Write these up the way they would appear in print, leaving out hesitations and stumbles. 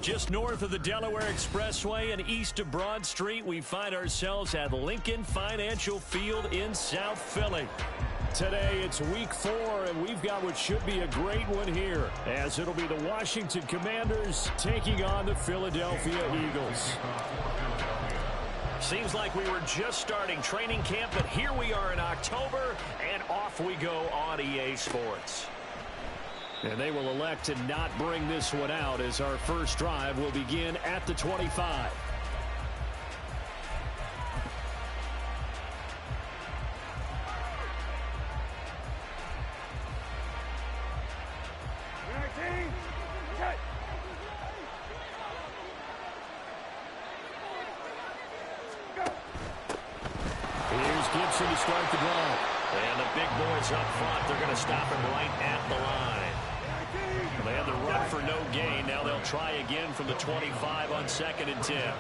Just north of the Delaware Expressway and east of Broad Street, we find ourselves at Lincoln Financial Field in South Philly. Today, it's week 4, and we've got what should be a great one here, as it'll be the Washington Commanders taking on the Philadelphia Eagles. Seems like we were just starting training camp, but here we are in October, and off we go on EA Sports. And they will elect to not bring this one out as our first drive will begin at the 25. Here's Gibson to start the drive. And the big boys up front, they're going to stop him right at the line. They had the run for no gain. Now they'll try again from the 25 on 2nd and 10.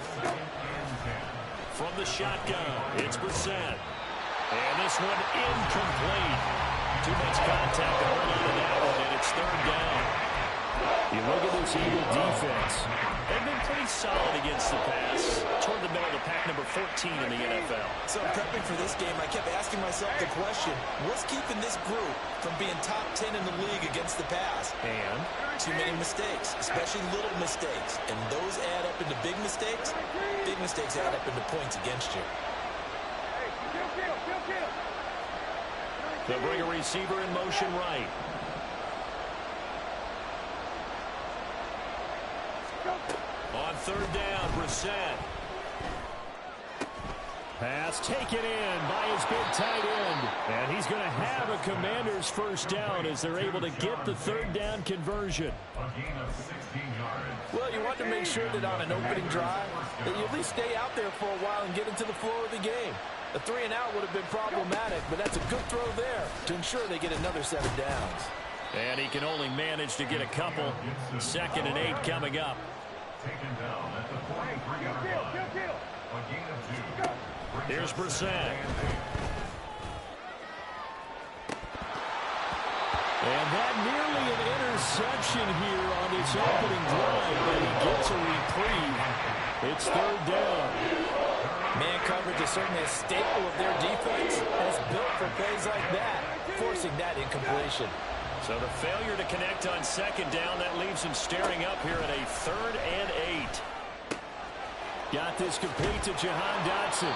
From the shotgun, it's Brissett. And this one incomplete. Too much contact to hold on to that one, and it's 3rd down. You look at this Eagle defense. They've been pretty solid against the pass. Toward the middle of the pack, number 14 in the NFL. So prepping for this game, I kept asking myself the question, what's keeping this group from being top 10 in the league against the pass? And? Too many mistakes, especially little mistakes. And those add up into big mistakes. Big mistakes add up into points against you. They'll bring a receiver in motion right. On 3rd down, Brissett. Pass taken in by his big tight end. And he's going to have a Commanders first down as they're able to get the 3rd down conversion. Well, you want to make sure that on an opening drive that you at least stay out there for a while and get into the flow of the game. A 3 and out would have been problematic, but that's a good throw there to ensure they get another set of downs. And he can only manage to get a couple. 2nd and 8 coming up. Taken down at the 43-yard line. A gain of 2. Here's Brissett. And that nearly an interception here on this opening drive, but he gets a reprieve. It's 3rd down. Man coverage is certainly a staple of their defense. It's built for plays like that, forcing that incompletion. So the failure to connect on 2nd down, that leaves him staring up here at a 3rd and 8. Got this complete to Jahan Dotson.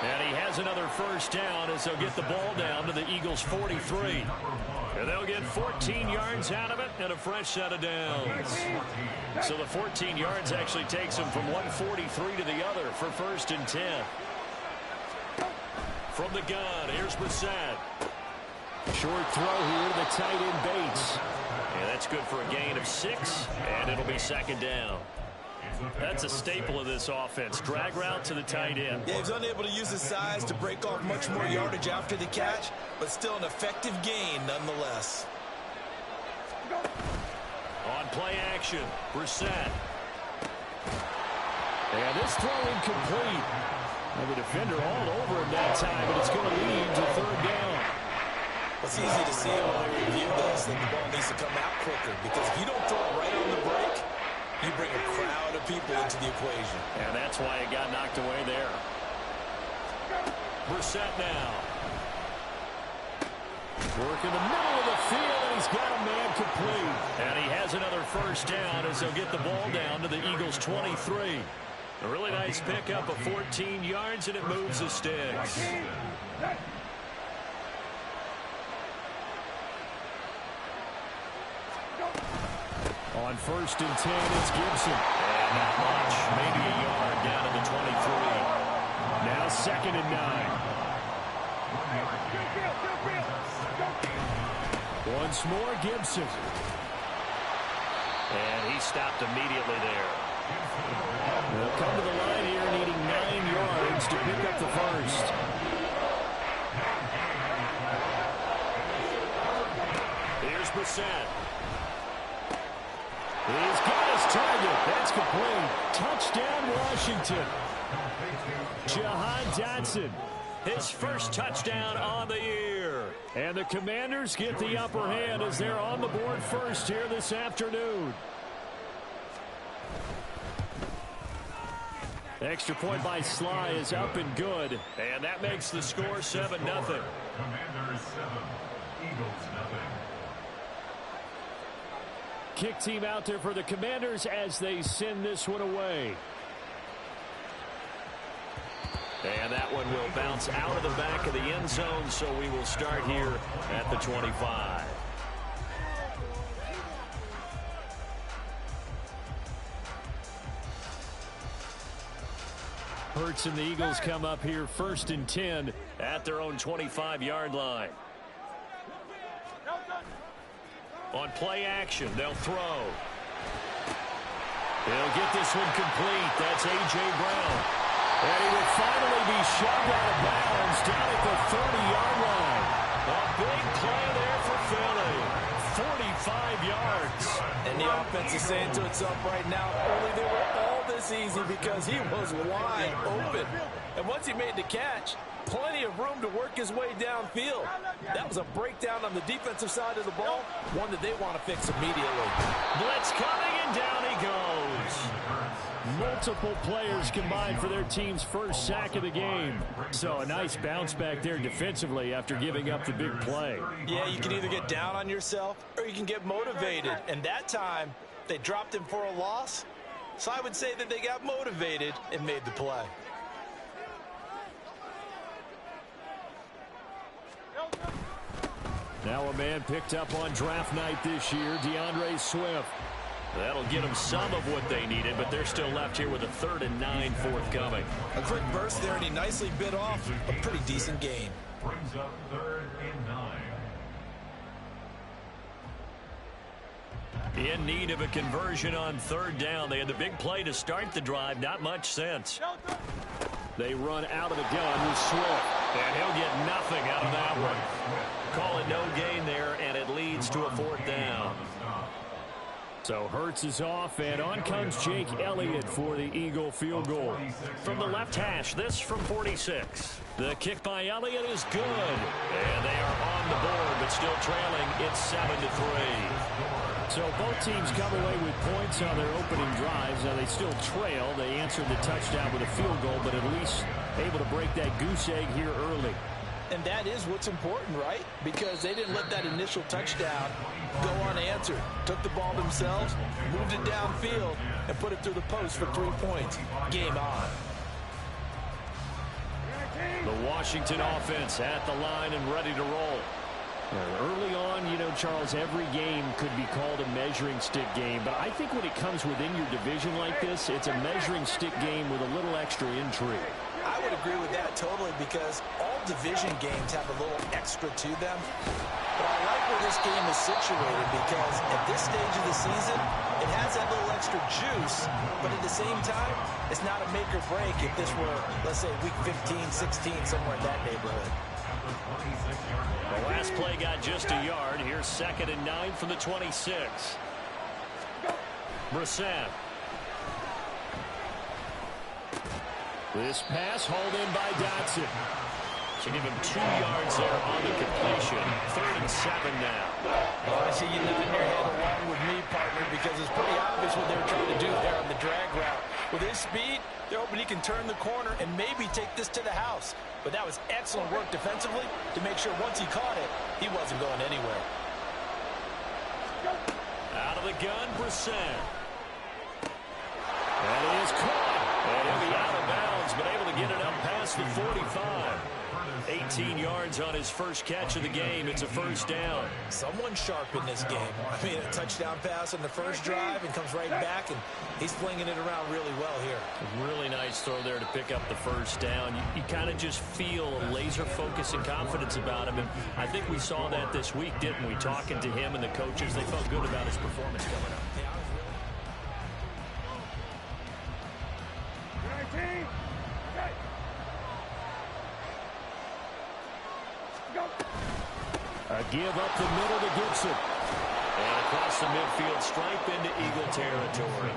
And he has another first down as they'll get the ball down to the Eagles' 43. And they'll get 14 yards out of it and a fresh set of downs. So the 14 yards actually takes him from 143 to the other for 1st and 10. From the gun, here's Brissett. Short throw here to the tight end Bates. And that's good for a gain of 6, and it'll be 2nd down. That's a staple of this offense. Drag route to the tight end. Yeah, he's unable to use his size to break off much more yardage after the catch, but still an effective gain nonetheless. On play action, Brissett. And this throw incomplete. And the defender all over him that time, but it's going to lead to 3rd down. It's easy to see when we review this that the ball needs to come out quicker, because if you don't throw it right on the break, you bring a crowd of people into the equation. And that's why it got knocked away there. Brissett now. Working the middle of the field, and he's got a man complete. And he has another first down as they'll get the ball down to the Eagles' 23. A really nice pickup of 14 yards, and it moves the sticks. On 1st and 10, it's Gibson. And not much, maybe a yard down to the 23. Now 2nd and 9. Once more, Gibson. And he stopped immediately there. They'll come to the line here needing 9 yards to pick up the first. Here's Brissett. He's got his target. That's complete. Touchdown, Washington. Jahan Dotson, his first touchdown on the year. And the Commanders get the upper hand as they're on the board first here this afternoon. Extra point by Sly is up and good. And that makes the score 7-0. Commanders 7, Eagles 0. Kick team out there for the Commanders as they send this one away. And that one will bounce out of the back of the end zone, so we will start here at the 25. Hurts and the Eagles come up here 1st and 10 at their own 25-yard line. On play action, they'll throw. They'll get this one complete. That's A.J. Brown. And he will finally be shoved out of bounds down at the 30-yard line. A big play there for Philly. 45 yards. And the offense is saying to itself right now, only they were all this easy because he was wide open. And once he made the catch, plenty of room to work his way downfield. That was a breakdown on the defensive side of the ball, one that they want to fix immediately. Blitz coming, and down he goes. Multiple players combined for their team's first sack of the game. So a nice bounce back there defensively after giving up the big play. Yeah, you can either get down on yourself or you can get motivated. And that time, they dropped him for a loss. So I would say that they got motivated and made the play. Now a man picked up on draft night this year, DeAndre Swift. That'll get them some of what they needed, but they're still left here with a 3rd and 9 forthcoming. A quick burst there, and he nicely bit off a pretty decent gain. Brings up 3rd and 9. In need of a conversion on 3rd down. They had the big play to start the drive. Not much sense. They run out of the gun with Swift, and he'll get nothing out of that one. Call it no gain there, and it leads to a 4th down. So Hurts is off, and on comes Jake Elliott for the Eagle field goal. From the left hash, this from 46. The kick by Elliott is good, and they are on the board, but still trailing. It's 7-3. So both teams come away with points on their opening drives. Now they still trail. They answered the touchdown with a field goal, but at least able to break that goose egg here early. And that is what's important, right? Because they didn't let that initial touchdown go unanswered. Took the ball themselves, moved it downfield, and put it through the post for 3 points. Game on. The Washington offense at the line and ready to roll. Early on, you know, Charles, every game could be called a measuring stick game. But I think when it comes within your division like this, it's a measuring stick game with a little extra intrigue. I would agree with that totally because all division games have a little extra to them. But I like where this game is situated because at this stage of the season, it has that little extra juice, but at the same time, it's not a make or break if this were, let's say, week 15, 16, somewhere in that neighborhood. The last play got just a yard. Here's 2nd and 9 from the 26. Brissett. This pass hauled in by Dotson. Should give him 2 yards there on the completion. 3rd and 7 now. I see you nodding your head along with me, partner, because it's pretty obvious what they're trying to do there on the drag route. With his speed, they're hoping he can turn the corner and maybe take this to the house. But that was excellent work defensively to make sure once he caught it, he wasn't going anywhere. Out of the gun, Brissett. That is caught. And he'll be out of bounds, but able to get it up past the 45. 18 yards on his first catch of the game. It's a 1st down. Someone sharp in this game. I mean, a touchdown pass on the first drive and comes right back, and he's flinging it around really well here. A really nice throw there to pick up the 1st down. You kind of just feel a laser focus and confidence about him, and I think we saw that this week, didn't we? Talking to him and the coaches, they felt good about his performance coming up. A give up the middle to Gibson. And across the midfield stripe into Eagle territory.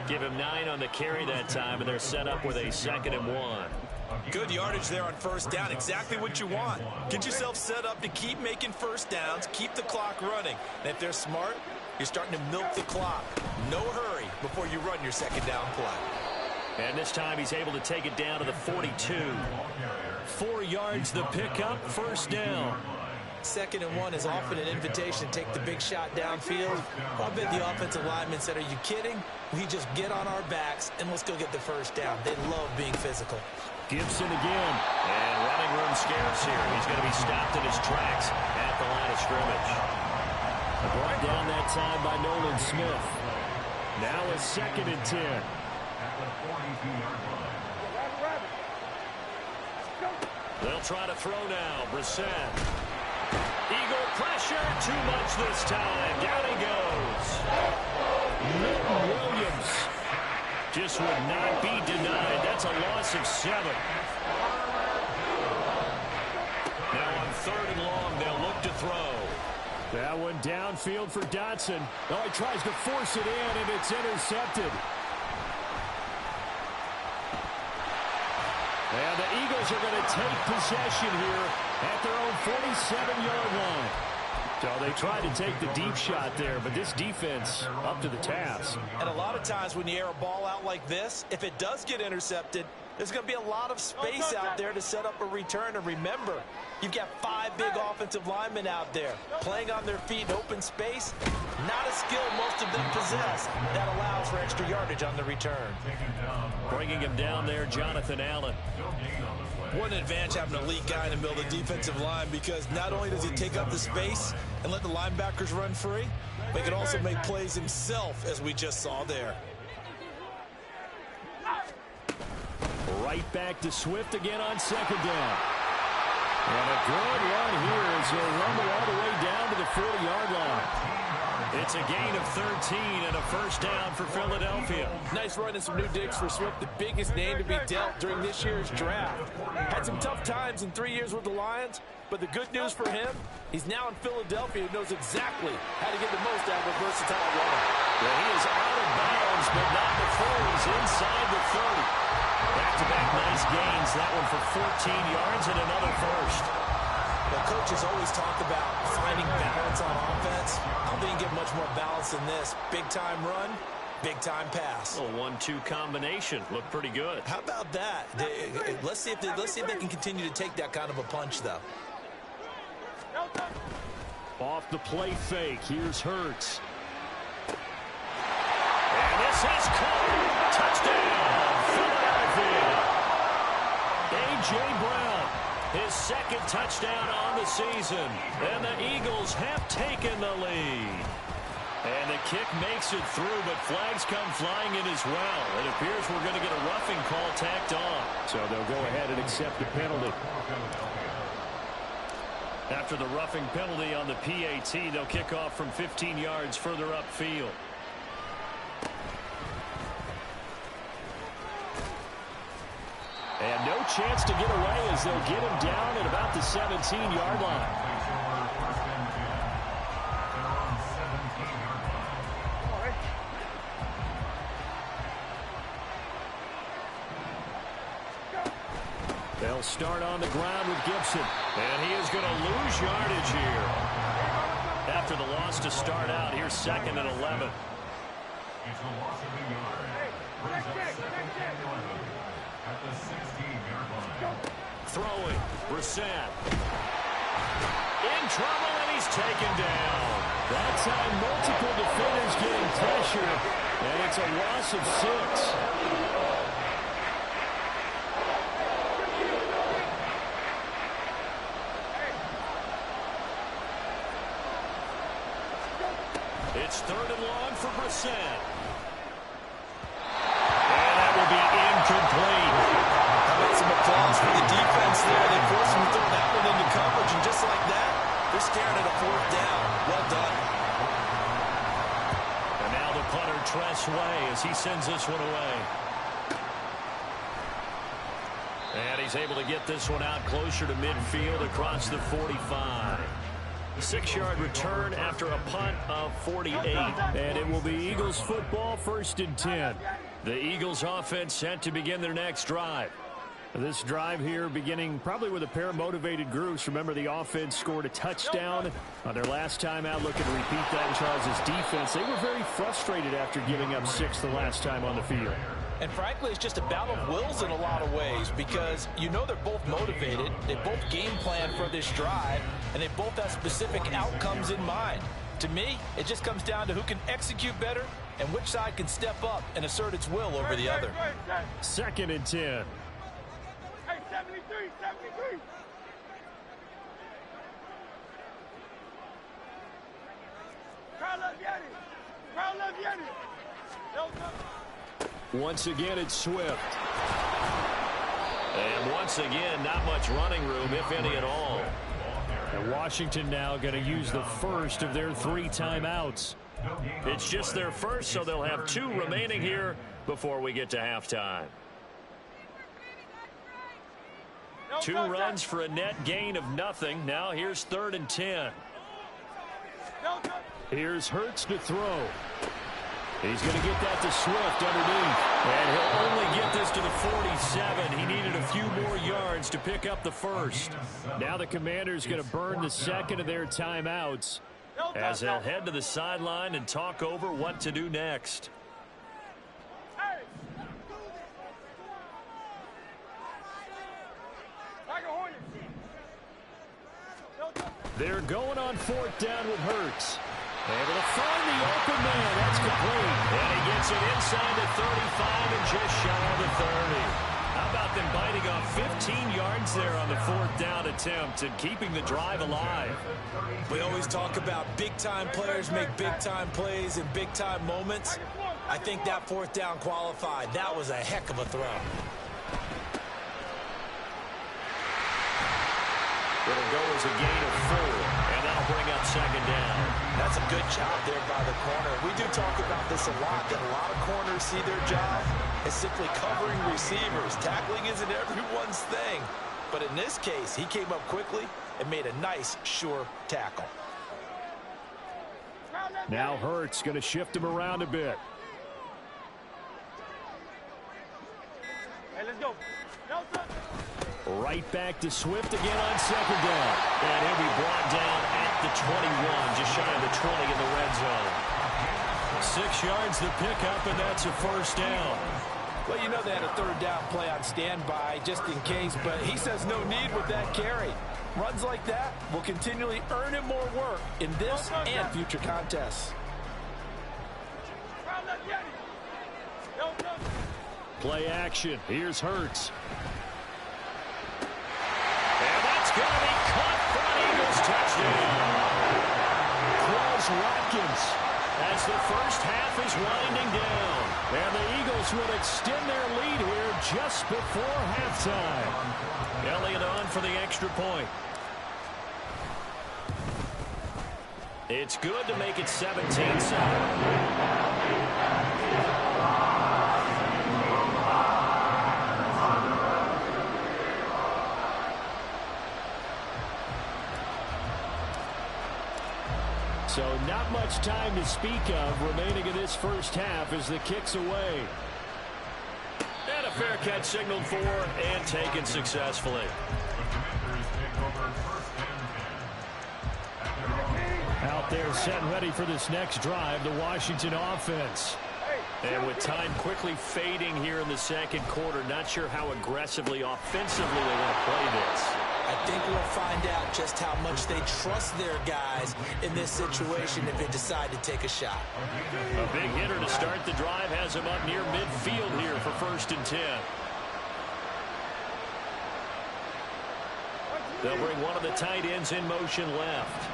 Give him 9 on the carry that time, and they're set up with a 2nd and 1. Good yardage there on 1st down. Exactly what you want. Get yourself set up to keep making 1st downs, keep the clock running. And if they're smart, you're starting to milk the clock. No hurry before you run your 2nd down play. And this time he's able to take it down to the 42. 4 yards the pickup, first down. 2nd and 1 is often an invitation to take the big shot downfield. I bet the offensive lineman said, are you kidding? We just get on our backs and let's go get the first down. They love being physical. Gibson again. And running room scarce here. He's going to be stopped in his tracks at the line of scrimmage. Brought down that time by Nolan Smith. Now a 2nd and 10. They'll try to throw now. Brissett. Eagle pressure. Too much this time. Down he goes. Milton Williams just would not be denied. That's a loss of 7. Now on 3rd and long, they'll look to throw. That one downfield for Dotson. Oh, he tries to force it in, and it's intercepted. And the Eagles are going to take possession here at their own 47-yard line. So they tried to take the deep shot there, but this defense up to the task. And a lot of times when you air a ball out like this, if it does get intercepted, there's going to be a lot of space out there to set up a return. And remember, you've got 5 big offensive linemen out there playing on their feet in open space. Not a skill most of them possess that allows for extra yardage on the return. Bringing him down there, Jonathan Allen. What an advantage having an elite guy in the middle of the defensive line, because not only does he take up the space and let the linebackers run free, but he can also make plays himself, as we just saw there. Right back to Swift again on 2nd down. And a good run here as he'll rumble all the way down to the 40-yard line. It's a gain of 13 and a first down for Philadelphia. Nice run and some new digs for Swift, the biggest name to be dealt during this year's draft. Had some tough times in 3 years with the Lions, but the good news for him, he's now in Philadelphia who knows exactly how to get the most out of a versatile runner. Well, he is out of bounds, but not before he's inside the 30. Back-to-back nice gains. That one for 14 yards and another first. The coaches always talk about finding balance on offense. I don't think you get much more balance than this. Big-time run, big-time pass. A 1-2 combination. Looked pretty good. How about that? Let's see if they can continue to take that kind of a punch, though. Off the play fake. Here's Hurts. And this is caught. Touchdown, Philadelphia. A.J. Brown, his 2nd touchdown on the season. And the Eagles have taken the lead. And the kick makes it through, but flags come flying in as well. It appears we're going to get a roughing call tacked on. So they'll go ahead and accept the penalty. After the roughing penalty on the PAT, they'll kick off from 15 yards further upfield. And no chance to get away as they'll get him down at about the 17-yard line. They'll start on the ground with Gibson. And he is going to lose yardage here. After the loss to start out, here's 2nd and 11. It's a loss of a yard. At the 16-yard line. Throwing, Brissett. In trouble, and he's taken down. That time, multiple defenders getting pressure, and it's a loss of 6. It's 3rd and long for Brissett. And that will be incomplete. How about some applause for the defense there? They forced him to throw that one into coverage, and just like that, they're staring at a 4th down. Well done. And now the punter, Tress Way, as he sends this one away. And he's able to get this one out closer to midfield across the 45. 6-yard return after a punt of 48. And it will be Eagles football, 1st and 10. The Eagles offense set to begin their next drive. This drive here beginning probably with a pair of motivated groups. Remember, the offense scored a touchdown on their last time out, looking to repeat that in Charles' defense. They were very frustrated after giving up 6 the last time on the field. And frankly, it's just a battle of wills in a lot of ways because you know they're both motivated, they both game plan for this drive, and they both have specific outcomes in mind. To me, it just comes down to who can execute better and which side can step up and assert its will over the other. 2nd and 10. Hey, 73, 73. Once again, it's Swift. And once again, not much running room, if any at all. And Washington now going to use the first of their 3 timeouts. It's just their first, so they'll have 2 remaining here before we get to halftime. 2 runs for a net gain of nothing. Now here's 3rd and 10. Here's Hurts to throw. He's going to get that to Swift underneath. And he'll only get this to the 47. He needed a few more yards to pick up the first. Now the Commanders going to burn the 2nd of their timeouts as they'll head to the sideline and talk over what to do next. They're going on 4th down with Hurts. Able to find the open man. That's complete. And he gets it inside the 35 and just shy of the 30. How about them biting off 15 yards there on the 4th down attempt and keeping the drive alive? We always talk about big-time players make big-time plays in big-time moments. I think that 4th down qualified. That was a heck of a throw. It'll go as a gain of 4, and that'll bring up 2nd down. That's a good job there by the corner. We do talk about this a lot, that a lot of corners see their job as simply covering receivers. Tackling isn't everyone's thing. But in this case, he came up quickly and made a nice, sure tackle. Now Hurts going to shift him around a bit. Hey, let's go. Right back to Swift again on 2nd down. And he'll be brought down at the 21, just shy of the 20 in the red zone. 6 yards to pick up, and that's a 1st down. Well, you know they had a 3rd down play on standby just in case, but he says no need with that carry. Runs like that will continually earn him more work in this and future contests. Play action. Here's Hurts. And that's going to be caught for an Eagles touchdown. Quez Watkins as the first half is winding down. And the Eagles will extend their lead here just before halftime. Elliott on for the extra point. It's good to make it 17-7. So not much time to speak of remaining in this first half as the kick's away. And a fair catch signaled for and taken successfully. Out there set and ready for this next drive, the Washington offense. And with time quickly fading here in the 2nd quarter, not sure how aggressively, offensively they want to play this. I think we'll find out just how much they trust their guys in this situation if they decide to take a shot. A big hitter to start the drive has him up near midfield here for 1st and 10. They'll bring one of the tight ends in motion left.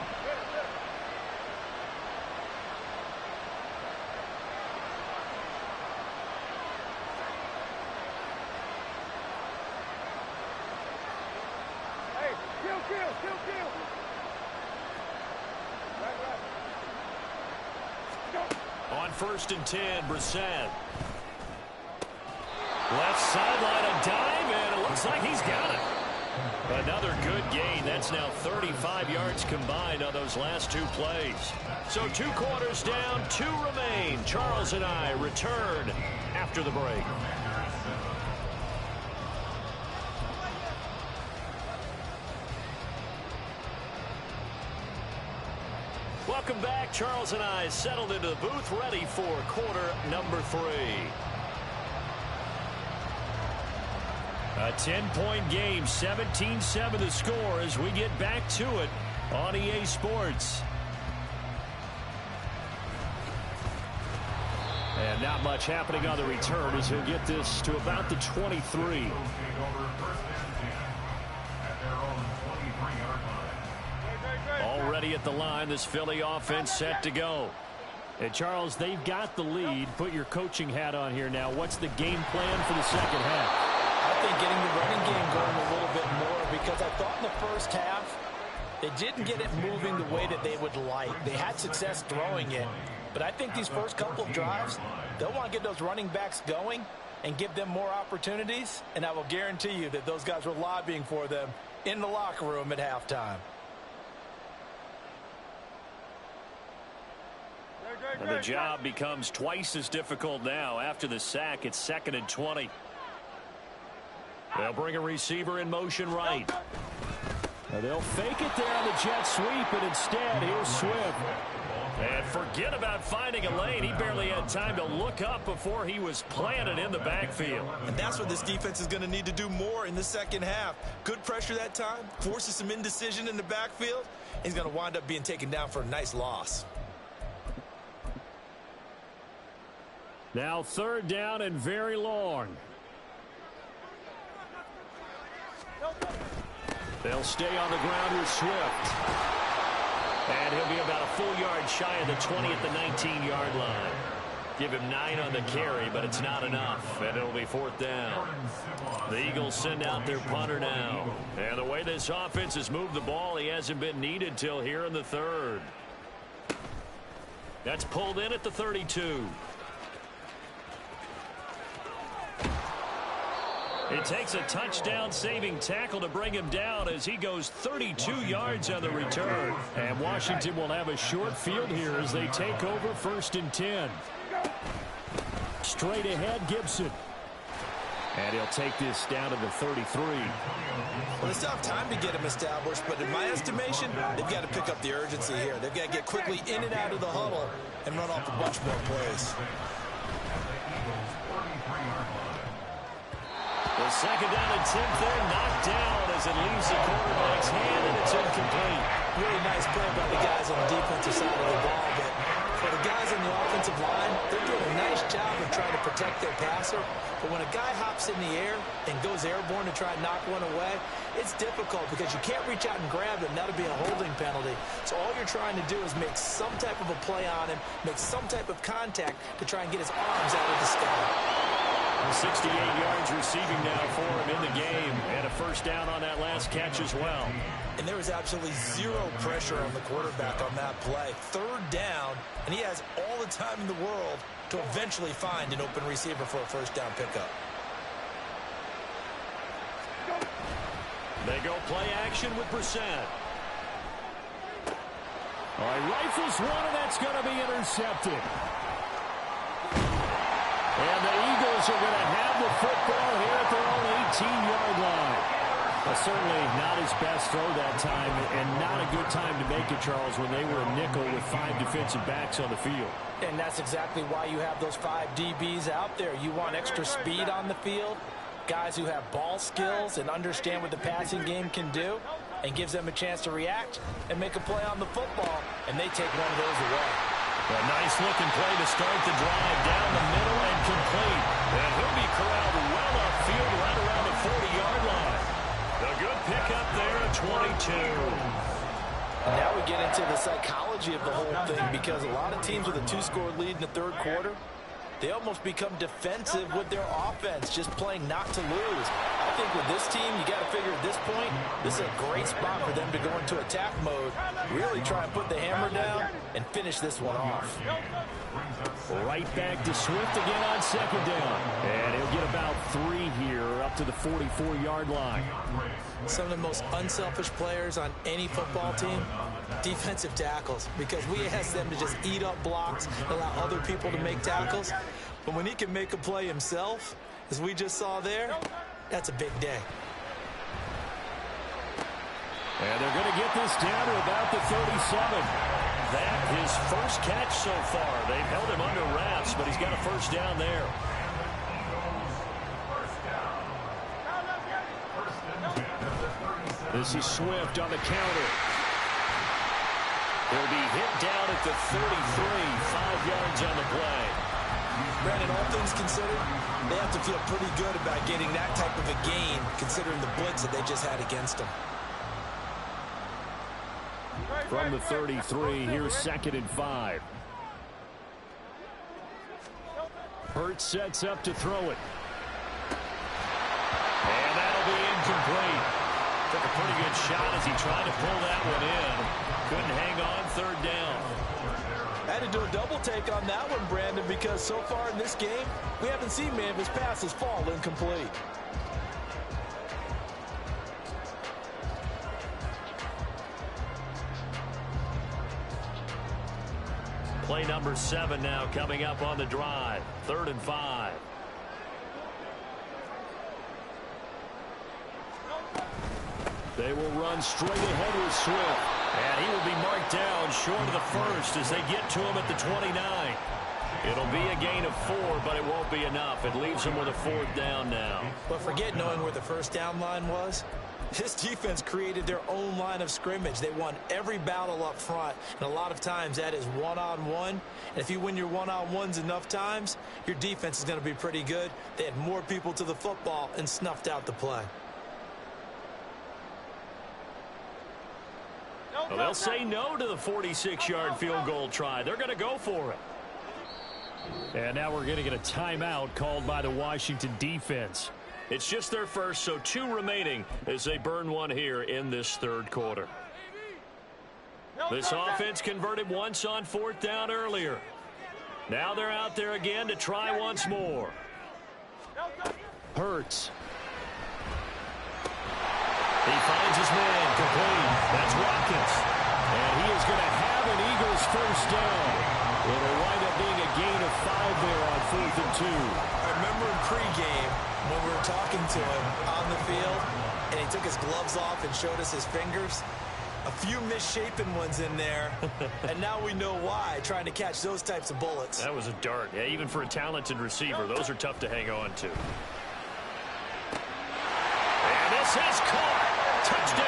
On 1st and 10, Brissett. Left sideline, a dive, and it looks like he's got it. Another good gain. That's now 35 yards combined on those last 2 plays. So 2 quarters down, 2 remain. Charles and I return after the break. Welcome back. Charles and I settled into the booth, ready for quarter number 3. A 10-point game, 17-7 the score as we get back to it on EA Sports. And not much happening on the return as he'll get this to about the 23. Already at the line, this Philly offense set to go. And Charles, they've got the lead. Put your coaching hat on here now. What's the game plan for the second half? I think getting the running game going a little bit more, because I thought in the first half they didn't get it moving the way that they would like. They had success throwing it, but I think these first couple of drives, they'll want to get those running backs going and give them more opportunities, and I will guarantee you that those guys were lobbying for them in the locker room at halftime. And the job becomes twice as difficult now. After the sack, it's 2nd and 20. They'll bring a receiver in motion right. They'll fake it there on the jet sweep, and instead, here's Swift. And forget about finding a lane. He barely had time to look up before he was planted in the backfield. And that's what this defense is going to need to do more in the second half. Good pressure that time, forces some indecision in the backfield. He's going to wind up being taken down for a nice loss. Now 3rd down and very long. They'll stay on the ground with Swift. And he'll be about a full yard shy of the 20 at the 19-yard line. Give him 9 on the carry, but it's not enough, and it'll be 4th down. The Eagles send out their punter now. And the way this offense has moved the ball, he hasn't been needed till here in the 3rd. That's pulled in at the 32. It takes a touchdown-saving tackle to bring him down as he goes 32 yards on the return. And Washington will have a short field here as they take over 1st and 10. Straight ahead, Gibson. And he'll take this down to the 33. Well, they still have time to get him established, but in my estimation, they've got to pick up the urgency here. They've got to get quickly in and out of the huddle and run off a bunch more plays. The 2nd down attempt there, knocked down as it leaves the quarterback's hand, and it's incomplete. Really nice play by the guys on the defensive side of the ball, but for the guys on the offensive line, they're doing a nice job of trying to protect their passer. But when a guy hops in the air and goes airborne to try and knock one away, it's difficult because you can't reach out and grab him. That'll be a holding penalty. So all you're trying to do is make some type of a play on him, make some type of contact to try and get his arms out of the sky. 68 yards receiving now for him in the game, and a 1st down on that last catch as well. And there was absolutely zero pressure on the quarterback on that play. 3rd down, and he has all the time in the world to eventually find an open receiver for a 1st down pickup. They go play action with Brissett. All right, rifles one, and that's going to be intercepted. And the Eagles are going to have the football here at their own 18-yard line. Well, certainly not his best throw that time, and not a good time to make it, Charles, when they were a nickel with 5 defensive backs on the field. And that's exactly why you have those 5 DBs out there. You want extra speed on the field, guys who have ball skills and understand what the passing game can do, and gives them a chance to react and make a play on the football, and they take one of those away. A nice-looking play to start the drive down the middle and complete. And he'll be corralled well upfield right around the 40-yard line. A good pickup there at 22. And now we get into the psychology of the whole thing, because a lot of teams with a 2-score lead in the 3rd quarter, they almost become defensive with their offense, just playing not to lose. I think with this team, you got to figure at this point, this is a great spot for them to go into attack mode, really try and put the hammer down and finish this one off. Right back to Swift again on 2nd down. And he'll get about 3 here up to the 44-yard line. Some of the most unselfish players on any football team, defensive tackles, because we ask them to just eat up blocks, allow other people to make tackles. But when he can make a play himself, as we just saw there, that's a big day. And they're going to get this down to about the 37. That his first catch so far. They've held him under wraps, but he's got a 1st down there. This is Swift on the counter. He'll be hit down at the 33, 5 yards on the play. Brandon, all things considered, they have to feel pretty good about getting that type of a gain, considering the blitz that they just had against them. From the 33, here's 2nd and 5. Hurts sets up to throw it. And that'll be incomplete. Took a pretty good shot as he tried to pull that one in. Couldn't hang on, 3rd down. I had to do a double take on that one, Brandon, because so far in this game, we haven't seen many of his passes fall incomplete. Play number 7 now coming up on the drive. 3rd and 5. They will run straight ahead with Swift. And he will be marked down short of the first as they get to him at the 29. It'll be a gain of 4, but it won't be enough. It leaves him with a 4th down now. But forget knowing where the first down line was. This defense created their own line of scrimmage. They won every battle up front, and a lot of times that is one-on-one. And if you win your one-on-ones enough times, your defense is going to be pretty good. They had more people to the football and snuffed out the play. Well, they'll say no to the 46-yard field goal try. They're going to go for it. And now we're going to get a timeout called by the Washington defense. It's just their first, so 2 remaining as they burn one here in this 3rd quarter. This offense converted once on 4th down earlier. Now they're out there again to try once more. Hurts. He finds his man complete. That's Watkins. And he is going to have an Eagles 1st down. It'll wind up being a gain of 5 there on 4th and 2. I remember in pregame when we were talking to him on the field, and he took his gloves off and showed us his fingers. A few misshapen ones in there, and now we know why, trying to catch those types of bullets. That was a dart. Yeah, even for a talented receiver, those are tough to hang on to. And this is caught. Touchdown,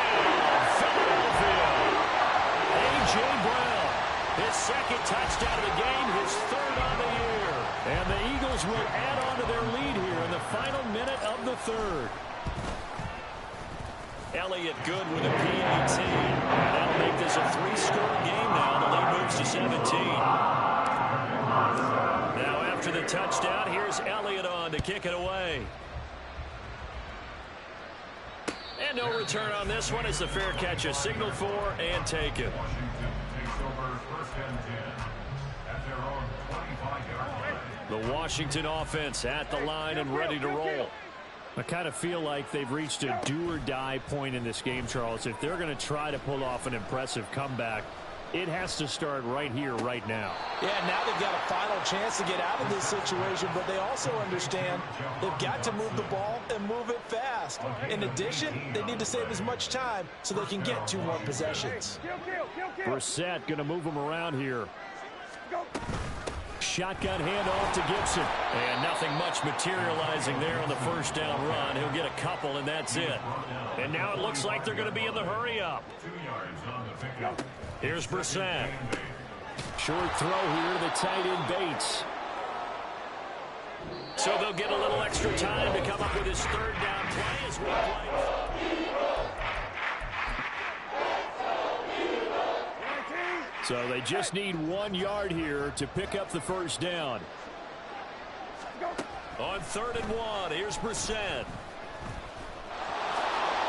Philadelphia. A.J. Brown, his 2nd touchdown of the game, his 3rd on the year. And the Eagles will add on to their lead here in the final minute of the 3rd. Elliott good with a PAT. That'll make this a 3-score game now. The lead moves to 17. Now after the touchdown, here's Elliott on to kick it away. And no return on this one as the fair catch is signaled for and taken. Washington takes over 1st and 10 at their own 25-yard line. The Washington offense at the line and ready to roll. I kind of feel like they've reached a do-or-die point in this game, Charles. If they're going to try to pull off an impressive comeback, it has to start right here, right now. Yeah, now they've got a final chance to get out of this situation, but they also understand they've got to move the ball and move it fast. In addition, they need to save as much time so they can get 2 more possessions. Brissett going to move them around here. Shotgun handoff to Gibson. And nothing much materializing there on the 1st down run. He'll get a couple, and that's it. And now it looks like they're going to be in the hurry-up. 2 yards on the pickup. Here's Brissett. Short throw here to the tight end Bates. So they'll get a little extra time to come up with his 3rd down play as we play. So they just need 1 yard here to pick up the 1st down. On 3rd and 1, here's Brissett.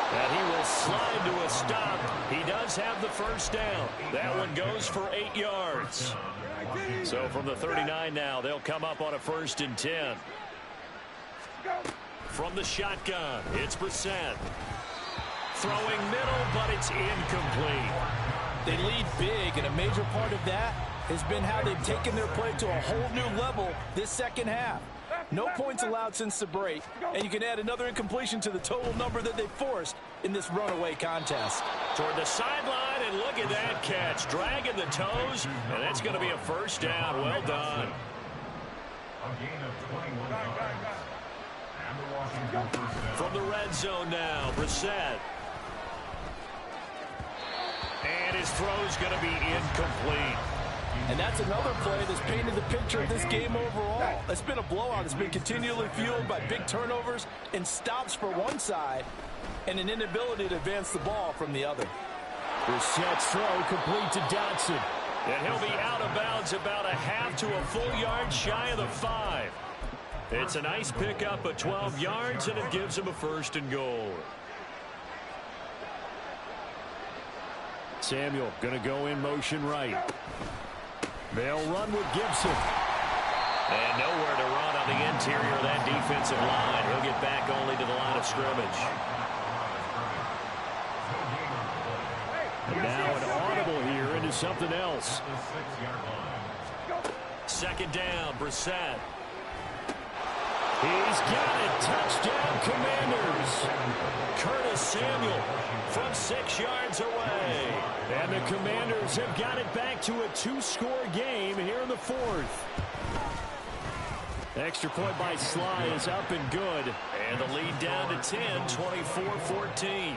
And he will slide to a stop. He does have the 1st down. That one goes for 8 yards. So from the 39 now, they'll come up on a 1st and 10. From the shotgun, it's Brissett. Throwing middle, but it's incomplete. They lead big, and a major part of that has been how they've taken their play to a whole new level this 2nd half. No points allowed since the break, and you can add another incompletion to the total number that they forced in this runaway contest. Toward the sideline, and look at that catch. Dragging the toes, and that's going to be a 1st down. Well done. A gain of 21 yards. And the Washington 1st down. From the red zone now, Brissett. And his throw's going to be incomplete. And that's another play that's painted the picture of this game overall. It's been a blowout. It's been continually fueled by big turnovers and stops for one side and an inability to advance the ball from the other. Brissett's throw complete to Dotson. And he'll be out of bounds about a half to a full yard shy of the 5. It's a nice pickup of 12 yards, and it gives him a 1st and goal. Samuel going to go in motion right. They'll run with Gibson. And nowhere to run on the interior of that defensive line. He'll get back only to the line of scrimmage. And now an audible here into something else. 2nd down, Brissett. He's got it. Touchdown, Commanders. Curtis Samuel from 6 yards away. And the Commanders have got it back to a 2-score game here in the 4th. Extra point by Sly is up and good. And the lead down to 10, 24-14.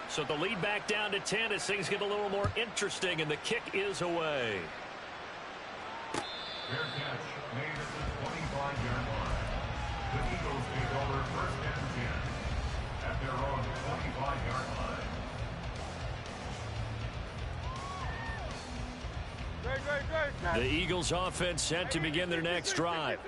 So the lead back down to 10 as things get a little more interesting, and the kick is away. Fair catch made at the 25-yard line. The Eagles take over 1st and 10 at their own 25-yard line. The Eagles offense set to begin their next drive.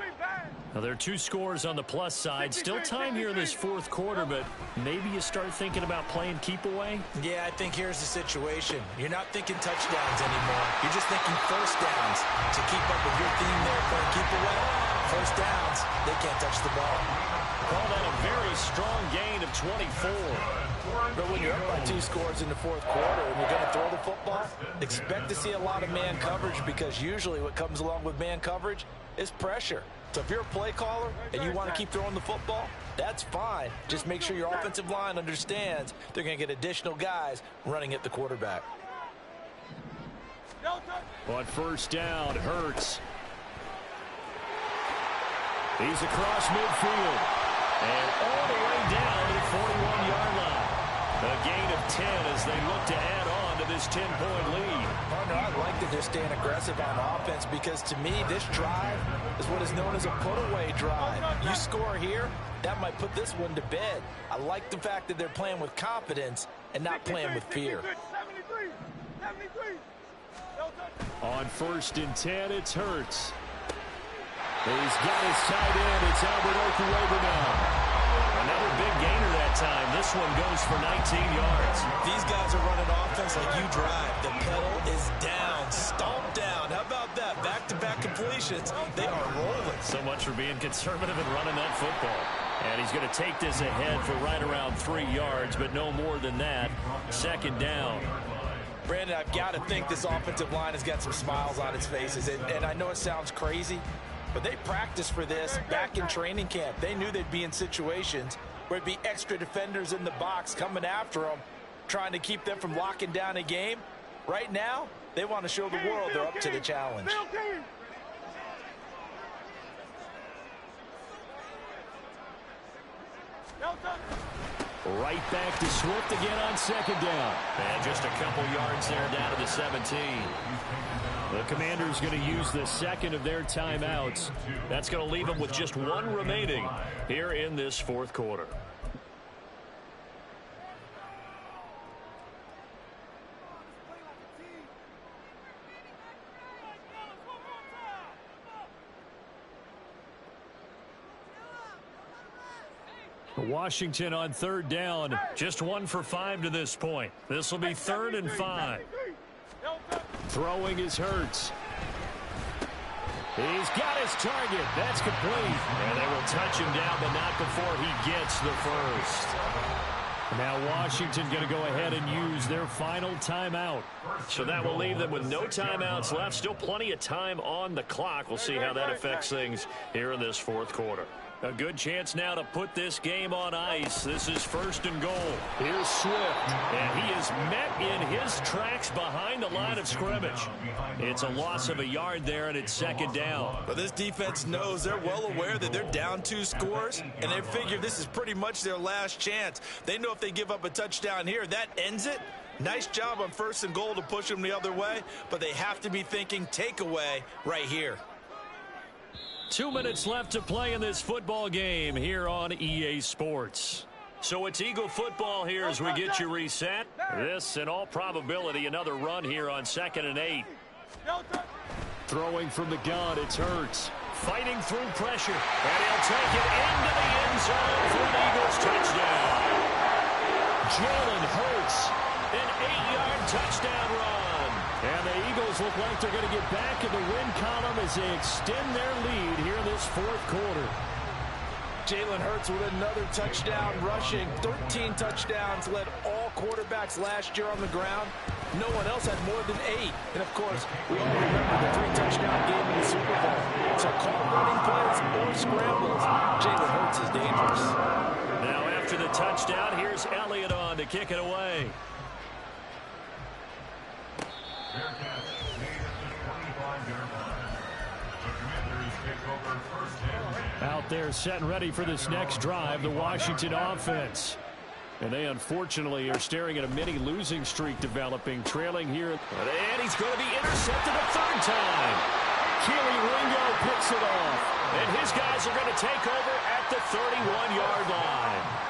Now, there are 2 scores on the plus side. Still time here in this 4th quarter, but maybe you start thinking about playing keep away? Yeah, I think here's the situation. You're not thinking touchdowns anymore. You're just thinking 1st downs. To keep up with your theme there, playing keep away, 1st downs, they can't touch the ball. Call that a very strong gain of 24. But when you're up by 2 scores in the 4th quarter and you're going to throw the football, expect to see a lot of man coverage, because usually what comes along with man coverage is pressure. So if you're a play caller and you want to keep throwing the football, that's fine. Just make sure your offensive line understands they're going to get additional guys running at the quarterback. On 1st down, Hurts. He's across midfield. And all the way down to the 41-yard line. A gain of 10 as they look to add on to this 10-point lead. Partner, I like that they're staying aggressive on offense, because to me, this drive is what is known as a put-away drive. You score here, that might put this one to bed. I like the fact that they're playing with confidence and not playing with fear. On 1st and 10, it's Hurts. He's got his tight end. It's Albert Okuwebe now. Another big gainer that time. This one goes for 19 yards. These guys are running offense like you drive. The pedal is down, stomped down. How about that? Back-to-back completions. They are rolling. So much for being conservative and running that football. And he's going to take this ahead for right around 3 yards, but no more than that. 2nd down. Brandon, I've got to think this offensive line has got some smiles on its faces. And I know it sounds crazy, but they practiced for this back in training camp. They knew they'd be in situations where there'd be extra defenders in the box coming after them, trying to keep them from locking down a game. Right now, they want to show the world they're up to the challenge. Right back to Swift again on 2nd down. And just a couple yards there down to the 17. The Commanders going to use the 2nd of their timeouts. That's going to leave them with just 1 remaining here in this 4th quarter. Washington on 3rd down. Just 1 for 5 to this point. This will be 3rd and 5. Throwing is Hurts. He's got his target. That's complete. And they will touch him down, but not before he gets the 1st. Now Washington going to go ahead and use their final timeout. So that will leave them with no timeouts left. Still plenty of time on the clock. We'll see how that affects things here in this 4th quarter. A good chance now to put this game on ice. This is 1st and goal. Here's Swift. And he is met in his tracks behind the line of scrimmage. It's a loss of a yard there, and it's 2nd down. But this defense knows, they're well aware that they're down 2 scores, and they figure this is pretty much their last chance. They know if they give up a touchdown here, that ends it. Nice job on 1st and goal to push them the other way, but they have to be thinking takeaway right here. 2 minutes left to play in this football game here on EA Sports. So it's Eagle football here as we get you reset. This, in all probability, another run here on 2nd and 8. Throwing from the gun, it's Hurts. Fighting through pressure. And he'll take it into the end zone for an Eagles touchdown. Jalen Hurts, an 8-yard touchdown run. And the Eagles look like they're going to get back in the win column as they extend their lead here in this 4th quarter. Jalen Hurts with another touchdown rushing. 13 touchdowns, led all quarterbacks last year on the ground. No one else had more than 8. And, of course, we all remember the 3-touchdown game in the Super Bowl. So call running plays or scrambles. Jalen Hurts is dangerous. Now after the touchdown, here's Elliott on to kick it away. Bearcats made at the 25-yard line. The Commanders take over 1st and 10. Out there set and ready for this next drive, the Washington offense. And they unfortunately are staring at a mini losing streak developing, trailing here. And he's going to be intercepted a 3rd time. Keely Ringo picks it off. And his guys are going to take over at the 31-yard line.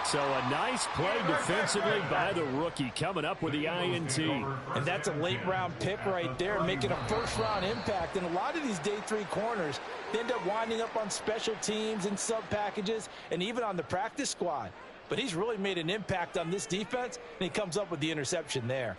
So a nice play defensively by the rookie, coming up with the INT. And that's a late-round pick right there, making a first-round impact. And a lot of these day 3 corners, they end up winding up on special teams and sub-packages and even on the practice squad. But he's really made an impact on this defense, and he comes up with the interception there.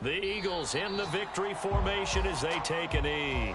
The Eagles in the victory formation as they take a knee.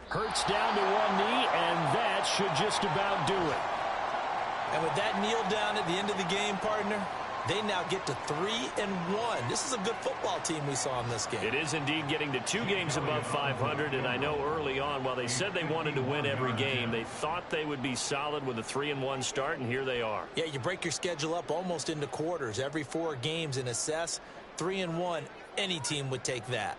Hurts down to one knee, and that should just about do it. And with that kneel down at the end of the game, partner, they now get to 3-1. This is a good football team we saw in this game. It is indeed getting to 2 games above 500, and I know early on, while they said they wanted to win every game, they thought they would be solid with a 3-1 start, and here they are. Yeah, you break your schedule up almost into quarters, every 4 games, and assess 3-1. Any team would take that.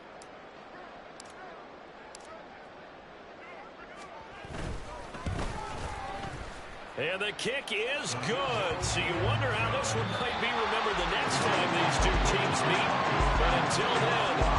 And the kick is good. So you wonder how this one might be remembered the next time these two teams meet. But until then,